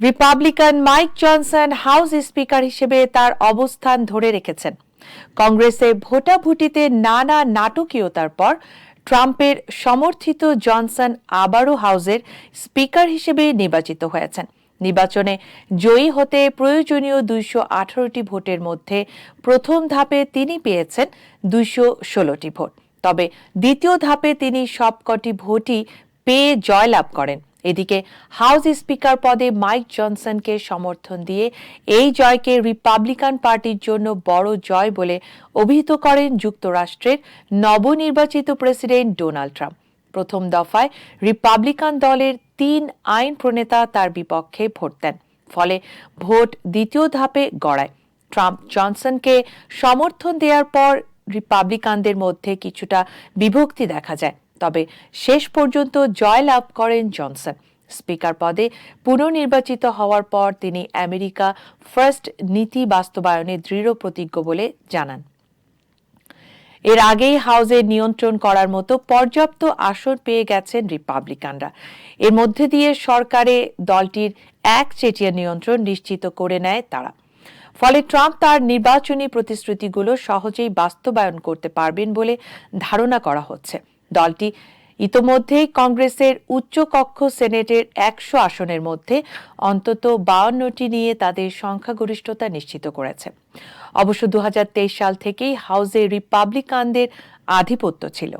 Republican mic Johnson house speaker হিসেবে তার অবস্থান ধরে রেখেছেন। কংগ্রেসে ভোটাভুটিতে নানা নাটকীয়তার পর ট্রাম্পের সমর্থিত জনসন আবারও হাউসের স্পিকার হিসেবে নির্বাচিত হয়েছেন। নির্বাচনে জয়ী হতে প্রয়োজনীয় 218টি ভোটের মধ্যে প্রথম ধাপে তিনি পেয়েছেন 216টি ভোট। তবে দ্বিতীয় ধাপে তিনি সবকটি ভোটই পেয়ে জয়লাভ করেন। এদিকে হাউস স্পিকার পদে মাইক জনসনকে সমর্থন দিয়ে এই জয়কে রিপাবলিকান পার্টির জন্য বড় জয় বলে অভিহিত করেন যুক্তরাষ্ট্রের নবনির্বাচিত প্রেসিডেন্ট ডোনাল্ড ট্রাম্প। প্রথম দফায় রিপাবলিকান দলের 3 আইন প্রণেতা তার বিপক্ষে ভোট দেন, ফলে ভোট দ্বিতীয় ধাপে গড়ায়। ট্রাম্প জনসনকে সমর্থন দেওয়ার পর রিপাবলিকানদের মধ্যে কিছুটা বিভক্তি দেখা যায়, তবে শেষ পর্যন্ত জয়লাভ করেন জনসন। স্পিকার পদে পুনর্নির্বাচিত হওয়ার পর তিনি আমেরিকা ফার্স্ট নীতি বাস্তবায়নে দৃঢ় প্রতিজ্ঞ বলে জানান। এর আগেই হাউসের নিয়ন্ত্রণ করার মতো পর্যাপ্ত আসন পেয়ে গেছেন রিপাবলিকানরা। এর মধ্যে দিয়ে সরকারে দলটির একচেটিয়া নিয়ন্ত্রণ নিশ্চিত করে নেয় তারা। ফলে ট্রাম্প তার নির্বাচনী প্রতিশ্রুতিগুলো সহজেই বাস্তবায়ন করতে পারবেন বলে ধারণা করা হচ্ছে। দলটি ইতোমধ্যেই কংগ্রেসের উচ্চকক্ষ সেনেটের 100 আসনের মধ্যে অন্তত 52টি নিয়ে তাদের সংখ্যাগরিষ্ঠতা নিশ্চিত করেছে। অবশ্য 2023 সাল থেকেই হাউসে রিপাবলিকানদের আধিপত্য ছিল।